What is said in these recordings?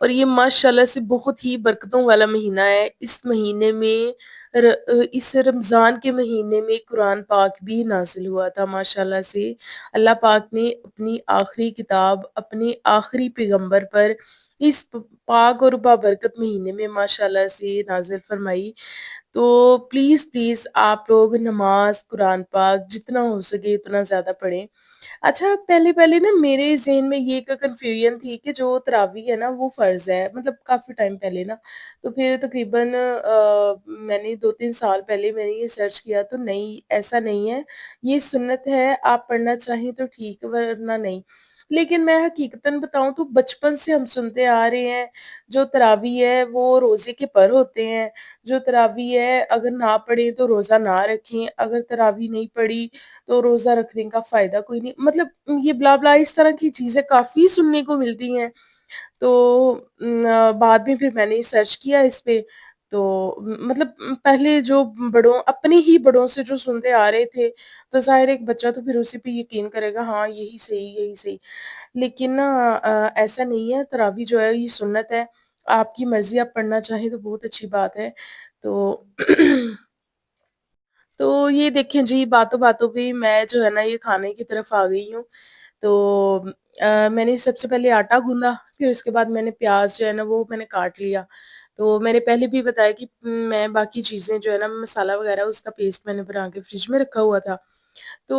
اور یہ ماشاءاللہ سے بہت ہی برکتوں والا مہینہ ہے۔ اس مہینے میں اس رمضان کے مہینے میں قرآن پاک بھی نازل ہوا تھا ماشاءاللہ سے۔ اللہ پاک نے اپنی آخری کتاب اپنے آخری پیغمبر پر اس پاک اور بابرکت مہینے میں ماشاءاللہ سے نازل فرمائی۔ تو پلیز پلیز آپ لوگ نماز قرآن پاک جتنا ہو سکے اتنا زیادہ پڑھیں۔ اچھا پہلے پہلے نا میرے ذہن میں یہ ایک کنفیوژن تھی کہ جو تراویح ہے نا وہ فرض ہے، مطلب کافی ٹائم پہلے نا، تو پھر تقریباً میں نے 2-3 سال پہلے میں نے یہ سرچ کیا تو نہیں، ایسا نہیں ہے، یہ سنت ہے، آپ پڑھنا چاہیں تو ٹھیک ورنہ نہیں۔ لیکن میں حقیقتاً بتاؤں تو بچپن سے ہم سنتے آ رہے ہیں جو تراویح ہے وہ روزے کے پر ہوتے ہیں، جو تراویح ہے اگر نہ پڑھیں تو روزہ نہ رکھیں، اگر تراویح نہیں پڑھی تو روزہ رکھنے کا فائدہ کوئی نہیں، مطلب یہ بلا بلا اس طرح کی چیزیں کافی سننے کو ملتی ہیں۔ تو بعد میں پھر میں نے سرچ کیا اس پہ، تو مطلب پہلے جو بڑوں اپنے ہی بڑوں سے جو سنتے آ رہے تھے تو ظاہر ایک بچہ تو پھر اسی پہ یقین کرے گا، ہاں یہی صحیح یہی صحیح۔ لیکن نا ایسا نہیں ہے، تراویح جو ہے یہ سنت ہے، آپ کی مرضی، آپ پڑھنا چاہیں تو بہت اچھی بات ہے۔ تو تو یہ دیکھیں جی، باتوں باتوں پہ میں جو ہے نا یہ کھانے کی طرف آ گئی ہوں۔ تو میں نے سب سے پہلے آٹا گوندھا، پھر اس کے بعد میں نے پیاز جو ہے نا وہ میں نے کاٹ لیا۔ تو میں نے پہلے بھی بتایا کہ میں باقی چیزیں جو ہے نا مسالہ وغیرہ اس کا پیسٹ میں نے بنا کے فریج میں رکھا ہوا تھا۔ تو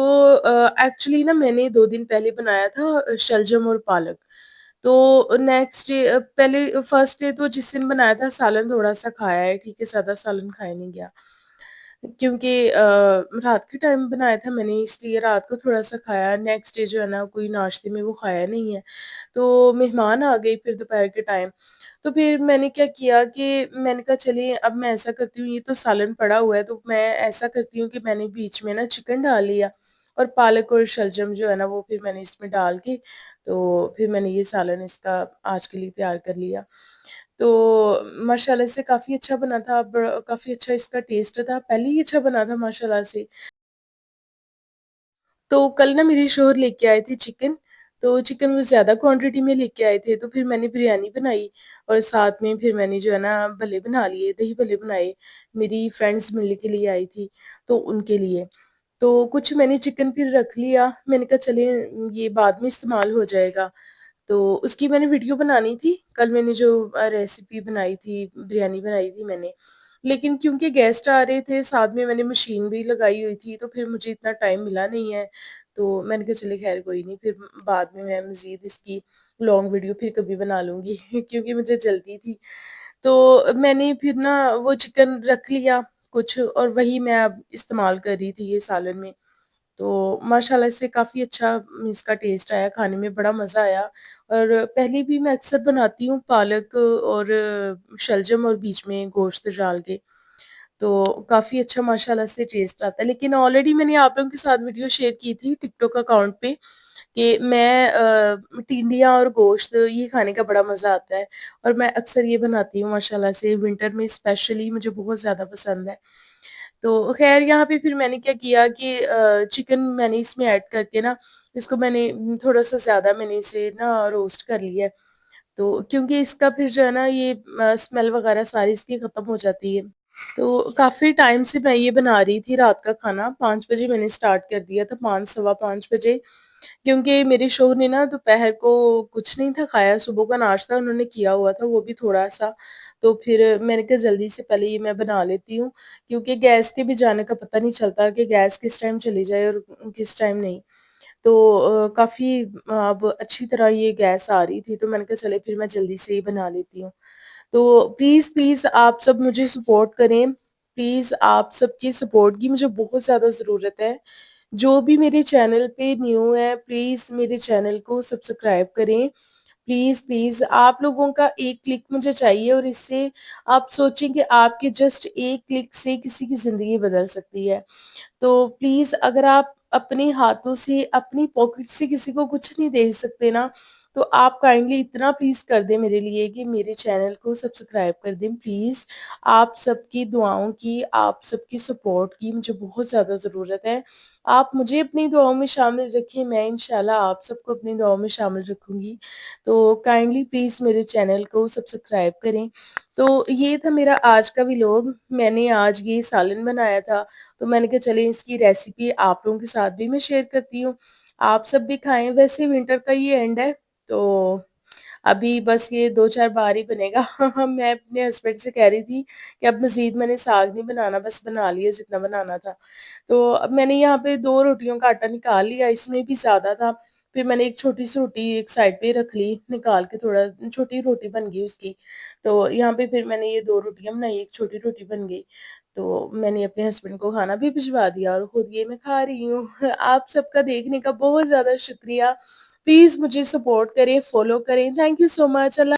ایکچولی نا میں نے 2 دن پہلے بنایا تھا شلجم اور پالک۔ تو نیکسٹ ڈے پہلے فرسٹ ڈے تو جس دن بنایا تھا سالن تھوڑا سا کھایا ہے، ٹھیک ہے، سادہ سالن کھایا نہیں گیا کیونکہ رات کے ٹائم بنایا تھا میں نے، اس لیے رات کو تھوڑا سا کھایا، نیکسٹ ڈے جو ہے نا کوئی ناشتے میں وہ کھایا نہیں ہے۔ تو مہمان آ گئی پھر دوپہر کے ٹائم، تو پھر میں نے کیا کیا کہ میں نے کہا چلیے اب میں ایسا کرتی ہوں، یہ تو سالن پڑا ہوا ہے تو میں ایسا کرتی ہوں کہ میں نے بیچ میں نا چکن ڈال لیا، اور پالک اور شلجم جو ہے نا وہ پھر میں نے اس میں ڈال کے تو پھر میں نے یہ سالن اس کا آج کے لیے تیار کر لیا۔ تو ماشاءاللہ سے کافی اچھا بنا تھا، کافی اچھا اس کا ٹیسٹ تھا، پہلے ہی اچھا بنا تھا ماشاءاللہ سے۔ تو کل نا میرے شوہر لے کے آئے تھے چکن، تو چکن وہ زیادہ کوانٹٹی میں لے کے آئے تھے، تو پھر میں نے بریانی بنائی، اور ساتھ میں پھر میں نے جو ہے نا بھلے بنا لیے، دہی بھلے بنائے، میری فرینڈس ملنے کے لیے آئی تھی تو ان کے لیے۔ تو کچھ میں نے چکن پھر رکھ لیا، میں نے کہا چلیں یہ بعد میں استعمال ہو جائے گا، تو اس کی میں نے ویڈیو بنانی تھی، کل میں نے جو ریسیپی بنائی تھی، بریانی بنائی تھی میں نے، لیکن کیونکہ گیسٹ آ رہے تھے ساتھ میں نے مشین بھی لگائی ہوئی تھی، تو پھر مجھے اتنا ٹائم ملا نہیں ہے، تو میں نے کہا چلے خیر کوئی نہیں، پھر بعد میں مزید اس کی لانگ ویڈیو پھر کبھی بنا لوں گی کیونکہ مجھے جلدی تھی۔ تو میں نے پھر نا وہ چکن رکھ لیا کچھ، اور وہی میں اب استعمال کر رہی تھی یہ سالن میں۔ تو ماشاءاللہ سے کافی اچھا اس کا ٹیسٹ آیا، کھانے میں بڑا مزہ آیا، اور پہلے بھی میں اکثر بناتی ہوں پالک اور شلجم اور بیچ میں گوشت ڈال کے، تو کافی اچھا ماشاءاللہ سے ٹیسٹ آتا ہے۔ لیکن آلریڈی میں نے آپ لوگوں کے ساتھ ویڈیو شیئر کی تھی ٹک ٹاک اکاؤنٹ پہ کہ میں ٹینڈیاں اور گوشت یہ کھانے کا بڑا مزہ آتا ہے، اور میں اکثر یہ بناتی ہوں ماشاءاللہ سے، ونٹر میں اسپیشلی مجھے بہت زیادہ پسند ہے۔ تو خیر یہاں پہ پھر میں نے کیا کیا کہ چکن میں نے اس میں ایڈ کر کے نا اس کو میں نے تھوڑا سا زیادہ میں نے اسے نا روسٹ کر لیا ہے، تو کیونکہ اس کا پھر جو ہے نا یہ اسمیل وغیرہ ساری اس کی ختم ہو جاتی ہے۔ تو کافی ٹائم سے میں یہ بنا رہی تھی رات کا کھانا، 5 بجے میں نے سٹارٹ کر دیا تھا، 5 سوا 5 بجے، کیونکہ میرے شوہر نے نا دوپہر کو کچھ نہیں تھا کھایا، صبح کا ناشتہ انہوں نے کیا ہوا تھا وہ بھی تھوڑا سا، تو پھر میں نے کہا جلدی سے پہلے یہ میں بنا لیتی ہوں، کیونکہ گیس کے بھی جانے کا پتہ نہیں چلتا کہ گیس کس ٹائم چلی جائے اور کس ٹائم نہیں۔ تو کافی اب اچھی طرح یہ گیس آ رہی تھی، تو میں نے کہا چلے پھر میں جلدی سے ہی بنا لیتی ہوں۔ تو پلیز پلیز آپ سب مجھے سپورٹ کریں، پلیز آپ سب کی سپورٹ کی مجھے بہت زیادہ ضرورت ہے۔ جو بھی میرے چینل پہ نیو ہے پلیز میرے چینل کو سبسکرائب کریں، پلیز پلیز آپ لوگوں کا ایک کلک مجھے چاہیے، اور اس سے آپ سوچیں کہ آپ کے جسٹ ایک کلک سے کسی کی زندگی بدل سکتی ہے۔ تو پلیز اگر آپ اپنے ہاتھوں سے اپنی پاکٹ سے کسی کو کچھ نہیں دے سکتے نا، تو آپ کائنڈلی اتنا پلیز کر دیں میرے لیے کہ میرے چینل کو سبسکرائب کر دیں پلیز۔ آپ سب کی دعاؤں کی، آپ سب کی سپورٹ کی مجھے بہت زیادہ ضرورت ہے۔ آپ مجھے اپنی دعاؤں میں شامل رکھیں، میں انشاءاللہ آپ سب کو اپنی دعاؤں میں شامل رکھوں گی۔ تو کائنڈلی پلیز میرے چینل کو سبسکرائب کریں۔ تو یہ تھا میرا آج کا ولاگ۔ میں نے آج یہ سالن بنایا تھا، تو میں نے کہا چلیں اس کی ریسیپی آپ لوگوں کے ساتھ بھی میں شیئر کرتی ہوں، آپ سب بھی کھائیں۔ ویسے ونٹر کا یہ اینڈ ہے، تو ابھی بس یہ 2-4 بار ہی بنے گا۔ میں اپنے ہسبینڈ سے کہہ رہی تھی کہ اب مزید میں نے ساگ نہیں بنانا، بس بنا لیا جتنا بنانا تھا۔ تو اب میں نے یہاں پہ 2 روٹیوں کا آٹا نکال لیا، اس میں بھی زیادہ تھا، پھر میں نے ایک چھوٹی سی روٹی ایک سائڈ پہ رکھ لی نکال کے، تھوڑا چھوٹی روٹی بن گئی اس کی۔ تو یہاں پہ پھر میں نے یہ 2 روٹیاں بنائی، ایک چھوٹی روٹی بن گئی، تو میں نے اپنے ہسبینڈ کو کھانا بھی بھجوا دیا اور خود یہ میں کھا رہی ہوں۔ آپ سب کا دیکھنے کا بہت زیادہ شکریہ، پلیز مجھے سپورٹ کریں، فالو کریں، thank you so much. Allah